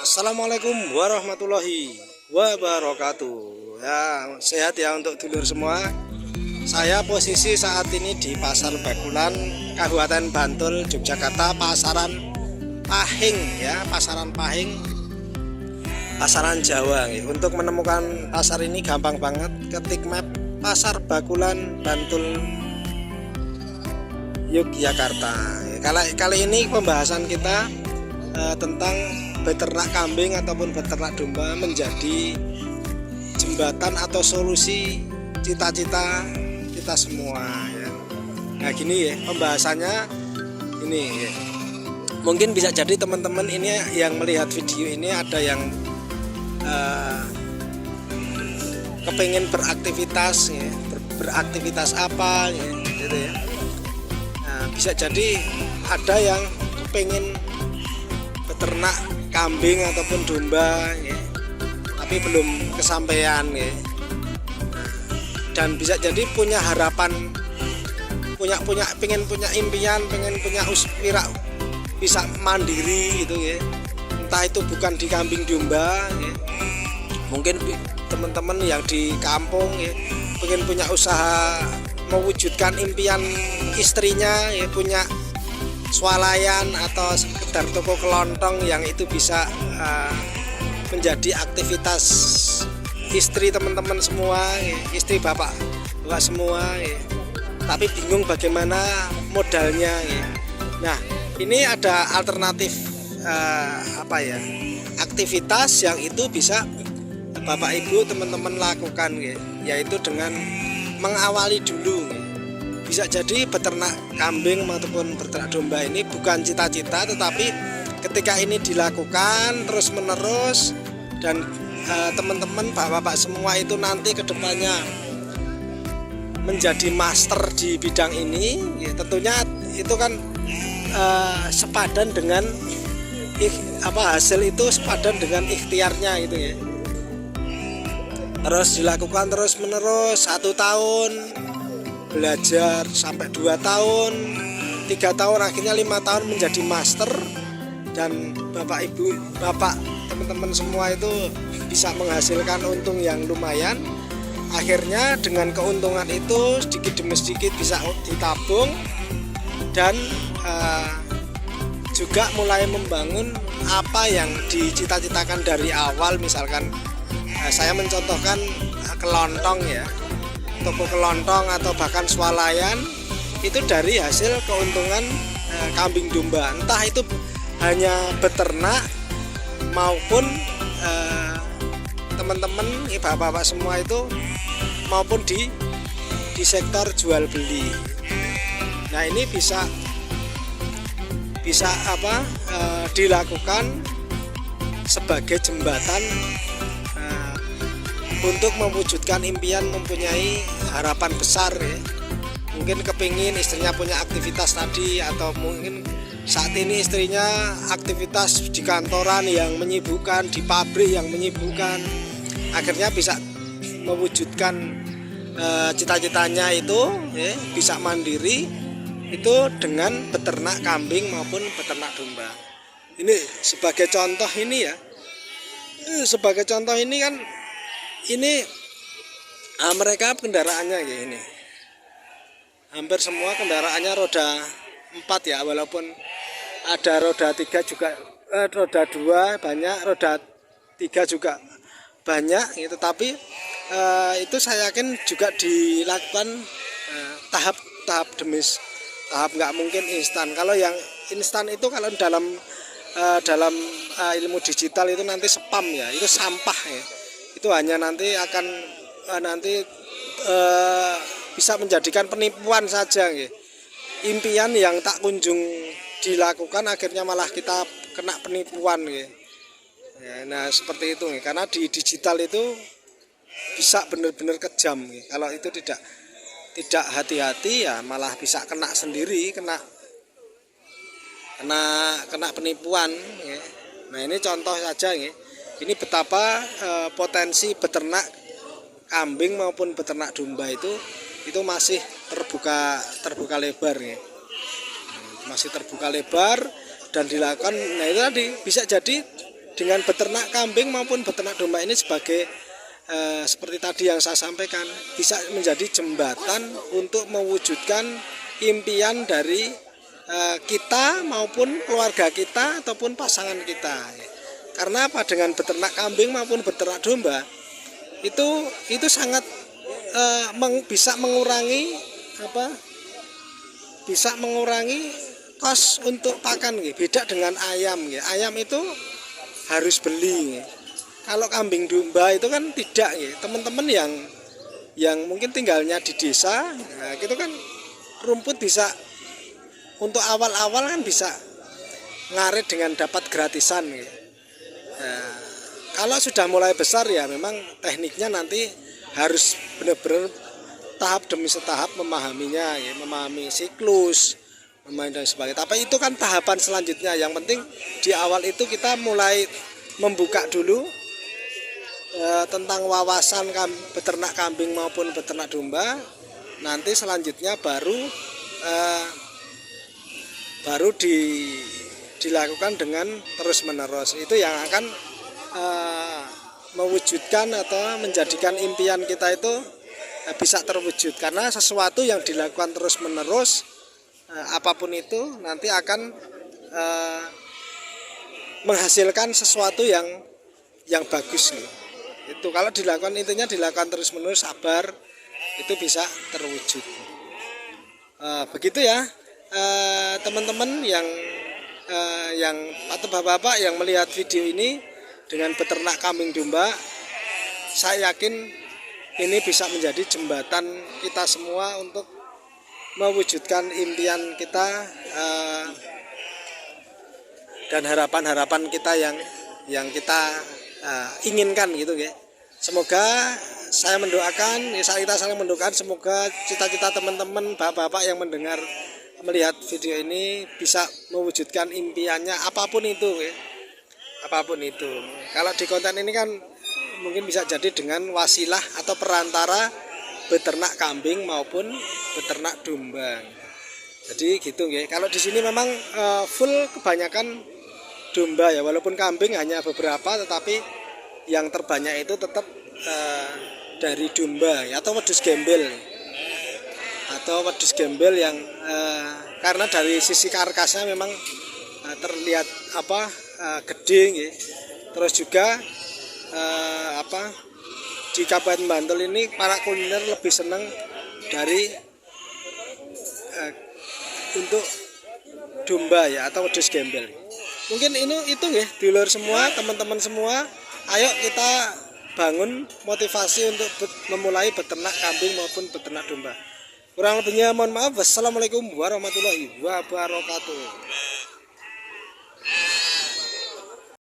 Assalamualaikum warahmatullahi wabarakatuh. Ya, sehat ya untuk dulur semua. Saya posisi saat ini di Pasar Bakulan, Kabupaten Bantul, Yogyakarta, Pasaran Pahing ya, Pasaran Pahing, Pasaran Jawa. Untuk menemukan pasar ini gampang banget, ketik map Pasar Bakulan, Bantul, Yogyakarta. Kali ini pembahasan kita tentang beternak kambing ataupun beternak domba menjadi jembatan atau solusi cita-cita kita semua ya. Nah gini ya pembahasannya ini ya. Mungkin bisa jadi teman-teman ini yang melihat video ini ada yang kepengen beraktivitas ya, beraktivitas apa ya, gitu ya. Nah, bisa jadi ada yang kepengen beternak kambing ataupun domba ya, tapi belum kesampaian ya. Dan bisa jadi punya harapan, pengen punya impian, pengen punya uspira bisa mandiri gitu ya, entah itu bukan di kambing domba ya. Mungkin teman-teman yang di kampung ya pengen punya usaha, mewujudkan impian istrinya ya, punya swalayan atau sekedar toko kelontong yang itu bisa menjadi aktivitas istri teman-teman semua ya, istri bapak semua ya. Tapi bingung bagaimana modalnya ya. Nah ini ada alternatif aktivitas yang itu bisa bapak ibu teman-teman lakukan ya, yaitu dengan mengawali dulu ya. Bisa jadi beternak kambing ataupun beternak domba ini bukan cita-cita, tetapi ketika ini dilakukan terus menerus dan teman-teman bapak-bapak semua itu nanti kedepannya menjadi master di bidang ini ya, tentunya itu kan sepadan dengan hasil itu sepadan dengan ikhtiarnya gitu ya. Terus dilakukan terus menerus 1 tahun, belajar sampai 2 tahun, 3 tahun, akhirnya 5 tahun menjadi master, dan bapak ibu bapak teman-teman semua itu bisa menghasilkan untung yang lumayan. Akhirnya dengan keuntungan itu sedikit demi sedikit bisa ditabung dan juga mulai membangun apa yang dicita-citakan dari awal. Misalkan saya mencontohkan kelontong ya, toko kelontong atau bahkan swalayan itu dari hasil keuntungan kambing domba, entah itu hanya beternak maupun teman-teman bapak-bapak semua itu maupun di sektor jual beli. Nah ini bisa dilakukan sebagai jembatan untuk mewujudkan impian, mempunyai harapan besar ya. Mungkin kepingin istrinya punya aktivitas tadi, atau mungkin saat ini istrinya aktivitas di kantoran yang menyibukkan, di pabrik yang menyibukkan. Akhirnya bisa mewujudkan cita-citanya itu ya, bisa mandiri itu dengan beternak kambing maupun beternak domba. Ini sebagai contoh ini ya. Sebagai contoh ini kan ini mereka kendaraannya ya ini hampir semua kendaraannya roda 4 ya, walaupun ada roda 3 juga, roda 2 banyak, roda 3 juga banyak gitu. Tapi itu saya yakin juga dilakukan tahap demi tahap, nggak mungkin instan. Kalau yang instan itu kalau dalam ilmu digital itu nanti spam ya, itu sampah ya. Itu hanya nanti akan bisa menjadikan penipuan saja ya. Impian yang tak kunjung dilakukan akhirnya malah kita kena penipuan ya. Nah seperti itu ya. Karena di digital itu bisa benar-benar kejam ya. Kalau itu tidak hati-hati ya malah bisa kena sendiri, kena penipuan ya. Nah ini contoh saja ya. Ini betapa potensi beternak kambing maupun beternak domba itu masih terbuka lebar ya. Masih terbuka lebar dan dilakukan. Nah itu tadi bisa jadi dengan beternak kambing maupun beternak domba ini sebagai seperti tadi yang saya sampaikan, bisa menjadi jembatan untuk mewujudkan impian dari kita maupun keluarga kita ataupun pasangan kita. Karena apa, dengan beternak kambing maupun beternak domba itu sangat bisa mengurangi kos untuk pakan. Beda dengan ayam. Ayam itu harus beli. Kalau kambing domba itu kan tidak, teman-teman yang mungkin tinggalnya di desa, nah, gitu kan rumput bisa untuk awal-awal kan bisa ngarit dengan dapat gratisan. Nah, kalau sudah mulai besar ya memang tekniknya nanti harus benar-benar tahap demi tahap memahaminya, memahami siklus, memahami dan sebagainya. Tapi itu kan tahapan selanjutnya. Yang penting di awal itu kita mulai membuka dulu tentang wawasan beternak kambing maupun beternak domba. Nanti selanjutnya baru dilakukan dengan terus menerus. Itu yang akan mewujudkan atau menjadikan impian kita itu bisa terwujud. Karena sesuatu yang dilakukan terus menerus, apapun itu nanti akan menghasilkan sesuatu yang bagus nih. Itu kalau dilakukan, intinya dilakukan terus menerus, sabar, itu bisa terwujud. Begitu ya teman-teman yang atau bapak-bapak yang melihat video ini dengan beternak kambing domba, saya yakin ini bisa menjadi jembatan kita semua untuk mewujudkan impian kita dan harapan-harapan kita yang kita inginkan gitu ya. Semoga saya mendoakan, kita saling mendoakan, semoga cita-cita teman-teman bapak-bapak yang melihat video ini bisa mewujudkan impiannya apapun itu ya. Apapun itu. Kalau di konten ini kan mungkin bisa jadi dengan wasilah atau perantara beternak kambing maupun beternak domba. Jadi gitu ya. Kalau di sini memang full kebanyakan domba ya, walaupun kambing hanya beberapa, tetapi yang terbanyak itu tetap dari domba ya, atau wedus gembel yang karena dari sisi karkasnya memang terlihat gede ya. Terus juga di Kabupaten Bantul ini para kuliner lebih senang dari untuk domba ya, atau wedus gembel. Mungkin itu ya dulur semua, teman-teman semua, ayo kita bangun motivasi untuk memulai beternak kambing maupun beternak domba. Kurang lebihnya mohon maaf. Wassalamualaikum warahmatullahi wabarakatuh.